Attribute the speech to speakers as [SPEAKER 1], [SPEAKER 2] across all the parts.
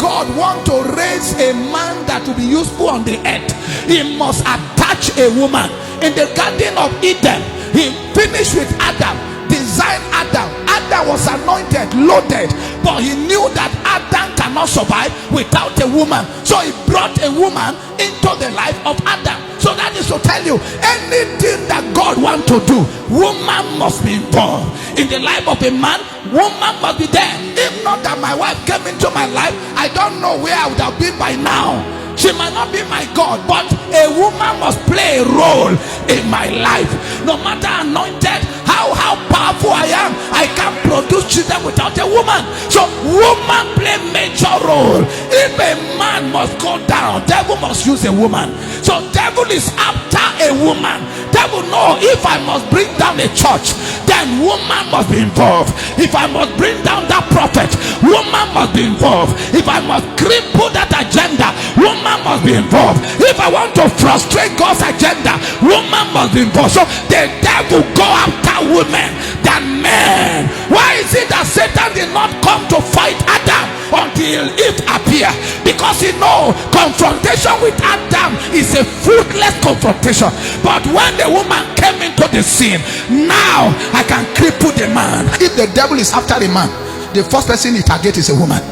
[SPEAKER 1] God wants to raise a man that will be useful on the earth, he must attach a woman. In the Garden of Eden, he finished with Adam, designed Adam. Adam was anointed, loaded, but he knew that Adam cannot survive without a woman. So he brought a woman into the life of Adam. So that is to tell you, anything that God wants to do, woman must be involved. In the life of a man, woman must be there. If not that my wife came into my life, I don't know where I would have been by now. She might not be my God, but a woman must play a role in my life. No matter anointed, how powerful I am, I can't produce children without a woman. So woman play major role. If a man must go down, devil must use a woman. So devil is after a woman. Devil know, if I must bring down a church, then woman must be involved. If I must bring down that prophet, woman must be involved. If I must cripple that agenda, woman must be involved. If I want to frustrate God's agenda, woman must be involved. So the devil go after women than men. Why is it that Satan did not come to fight Adam until Eve appeared? Because he knows confrontation with Adam is a fruitless confrontation. But when the woman came into the scene, now I can cripple the man. If the devil is after a man, the first person he target is a woman.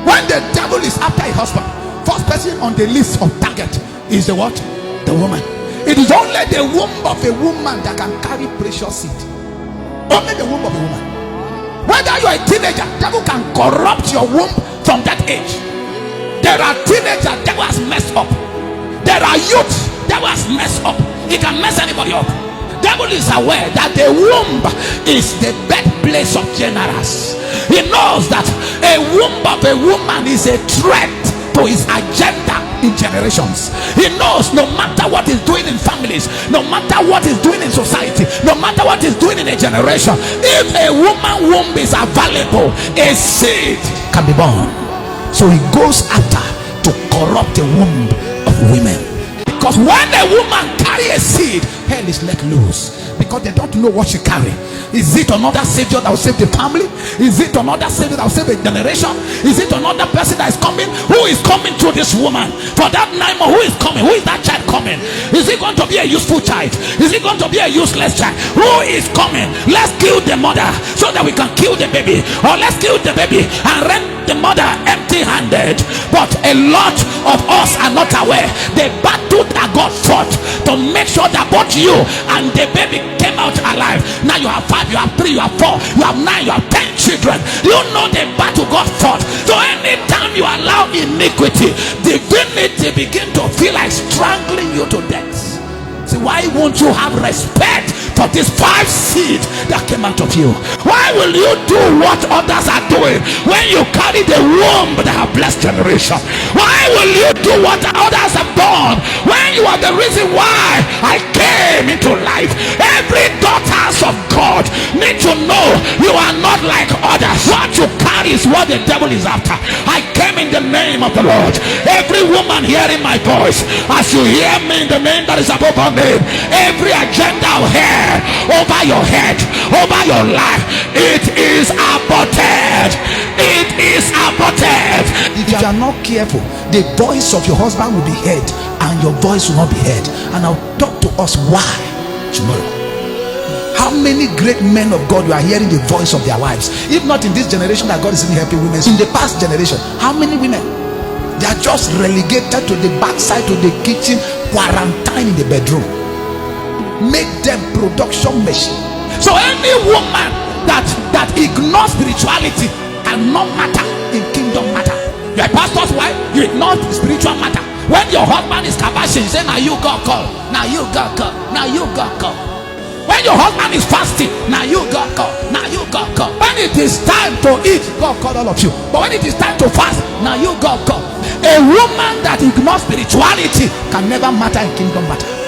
[SPEAKER 1] When the devil is after a husband, first person on the list of target is the what? The woman. It is only the womb of a woman that can carry precious seed. Only the womb of a woman. Whether you are a teenager, devil can corrupt your womb from that age. There are teenagers devil has messed up. There are youth devil has messed up. He can mess anybody up. Devil is aware that the womb is the birthplace of generals. He knows that a womb of a woman is a threat to his agenda in generations. He knows no matter what he's doing in families, no matter what he's doing in society, no matter what he's doing in a generation, if a woman womb is available, a seed can be born. So he goes after to corrupt the womb of women. Because when a woman carry a seed, hell is let loose. Because they don't know what she carry. Is it another savior that will save the family? Is it another savior that will save a generation? Is it another person that is coming? Who is coming through this woman? For that 9 months, who is coming? Who is that child coming? Is it going to be a useful child? Is it going to be a useless child? Who is coming? Let's kill the mother so that we can kill the baby. Or let's kill the baby and rent the mother empty-handed. But a lot of us are not aware. The battle that God fought to make sure that both you and the baby came out alive. Now you have 5, you have 3, you have 4, you have 9, you have 10 children. You know the battle God fought. So anytime you allow iniquity, divinity begin to feel like strangling you to death. See, why won't you have respect for these 5 seeds that came out of you? Why will you do what others are doing when you carry the womb that have blessed generation? Why will you do what others have done when you are the reason why I came into life? Every daughters of God need to know you are not like others. What you carry is what the devil is after. I came in the name of the Lord. Every woman hearing my voice, as you hear me in the name that is above all name, every agenda of hair over your head, over your life, it is aborted. It is aborted. If you are not careful, the voice of your husband will be heard and your voice will not be heard. And I'll talk to us why tomorrow. How many great men of God you are hearing the voice of their wives? If not in this generation that God is even helping women, in the past generation, how many women? They are just relegated to the backside, to the kitchen, quarantine in the bedroom. Make them production machine. So any woman that ignores spirituality cannot matter in kingdom matter. You're a pastor's wife, you ignore spiritual matter. When your husband is kabashing, say, now you got call, now you got call, now you got call. When your husband is fasting, now you got call, now you got call. When it is time to eat, God call all of you. But when it is time to fast, now you got call. A woman that ignores spirituality can never matter in kingdom matter.